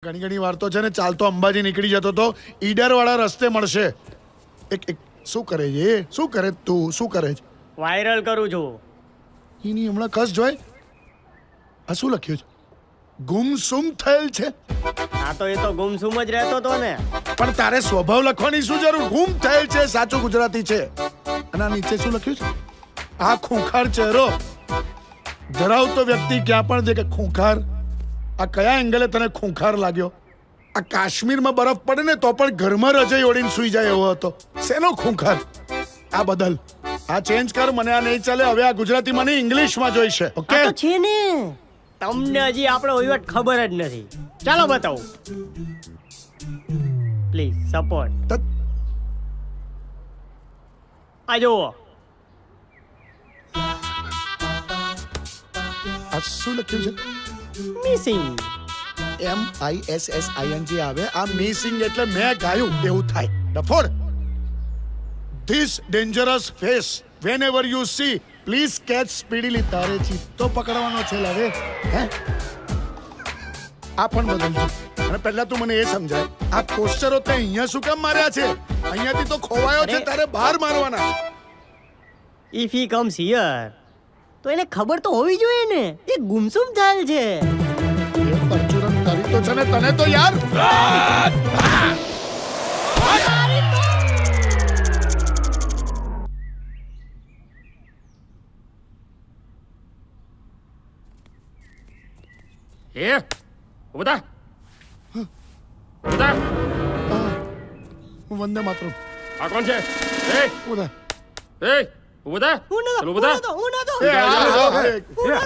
ઘણી ઘણી વાર તો છે ને ચાલતો અંબાજી નીકળી જતો તો ઈડર વાળા રસ્તે મળશે. એક શું કરે છે એ? શું કરે તું? શું કરે છે? વાયરલ કરું છું. એની હમણાં કસ જોય. આ શું લખ્યું છે? ગુમસુમ થયેલ છે. આ તો એ તો ગુમસુમ જ રહેતો તો ને. પણ તારે સ્વભાવ લખવાની શું જરૂર? ગુમ થયેલ છે સાચું ગુજરાતી છે. અને આ નીચે શું લખ્યું છે? આ ખૂંખાર ચહેરો ધરાવતો વ્યક્તિ ક્યાં પણ દેખે ખૂંખાર. આ કયા એંગલે તને ખૂંખાર લાગ્યો? આ કાશ્મીરમાં બરફ પડે ને તો પણ ઘરમાં રજાઈ ઓઢીને સૂઈ જાય એવો હતો. શેનો ખૂંખાર? આ બદલ આ ચેન્જ કર. મને આ નહીં ચાલે. હવે આ ગુજરાતી મને ઇંગ્લિશમાં જોઈશે. ઓકે? આ તો છે ને. તમને હજી આપણો વહીવટ ખબર જ નથી. ચાલો બતાવું. Please support. આ જુઓ. આ શું લખ્યું છે? મિસિંગ. MISSING આવે. આ મિસિંગ એટલે મેં ગાયું એવું થાય. ડફોડ. This dangerous face whenever you see please catch speedily. તારે ચિત્તો પકડવાનો છે લાવે. હે આ પણ બદલજો. અને પહેલા તું મને એ સમજાય, આ પોસ્ટરો તે અહીંયા શું કામ માર્યા છે? અહીંયાથી તો ખોવાયો છે, તારે બહાર મારવાના. ઇફ હી કમ્સ હિયર તો એને ખબર તો હોવી જોઈએ ને એ ગુમસુમ થયેલ છે. એ પરચુરન તારી તો છે ને તને તો યાર. એ ઉભા ઉભા. વંદે માતરમ. આ કોણ છે? એ ઉધા. એ ઉભા. હું નતો, ચલો હું બધા નતો, હું નતો. એ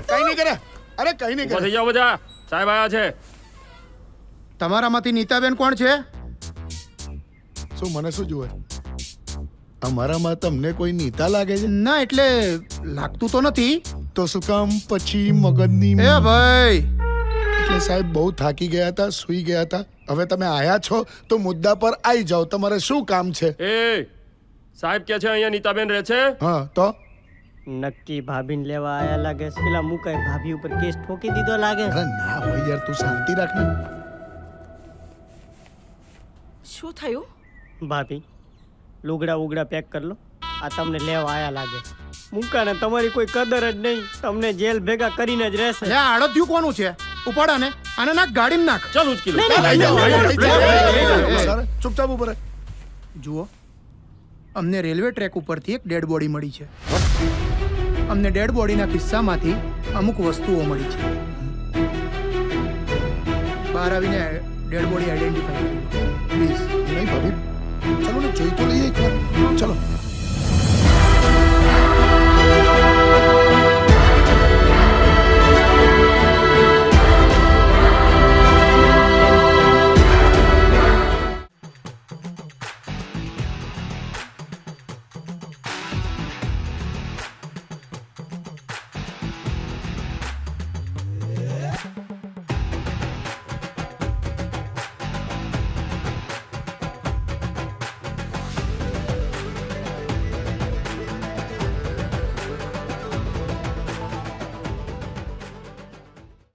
કઈ નહીં કરે. અરે કઈ નહીં ઉભા કરે. થઈ જાઓ બધા. સાહેબ આયા છે. તમારામાંથી નીતાબેન કોણ છે? શું મને શું જુએ? અમારામાં તમને કોઈ નીતા લાગે છે? ના એટલે લાગતું તો નથી. તો શું કામ પછી મગજની એ ભાઈ, એટલે સાહેબ બહુ થાકી ગયા હતા, સૂઈ ગયા હતા. હવે તમે આયા છો તો મુદ્દા પર આવી જાઓ. તમારે શું કામ છે? એ સાહેબ કે છે અહીંયા નીતાબેન રહે છે. હા તો નક્કી ભાભીને લેવા આયા લાગે છે. પેલા મુકાઈ ભાભી ઉપર કેસ ઠોકી દીધો લાગે છે. અરે ના હોય યાર, તું શાંતિ રાખ ને. શું થયું? ભાભી લુગડા ઉગડા પેક કરી લો. આ તમને લેવા આયા લાગે. મુકાને તમારી કોઈ કદર જ નહીં. તમને જેલ ભેગા કરીને જ રહેશે. આ આડોદ્યું કોનું છે? ઉપાડા ને આને નાખ, ગાડીમાં નાખ. ચાલ ઉચકી લો. લઈ જાઓ, લઈ જાઓ. સર, ચૂપચાપ ઉપર રહે. જુઓ, અમને રેલવે ટ્રેક ઉપરથી એક ડેડ બોડી મળી છે. અમને ડેડ બોડીના કિસ્સામાંથી અમુક વસ્તુઓ મળી છે. બહાર આવીને ડેડ બોડી આઈડેન્ટિફાઈ કરી. પ્લીઝ. નહીં ભાભી, ચલો ને જોઈ તો લઈએ એકવાર. ચલો.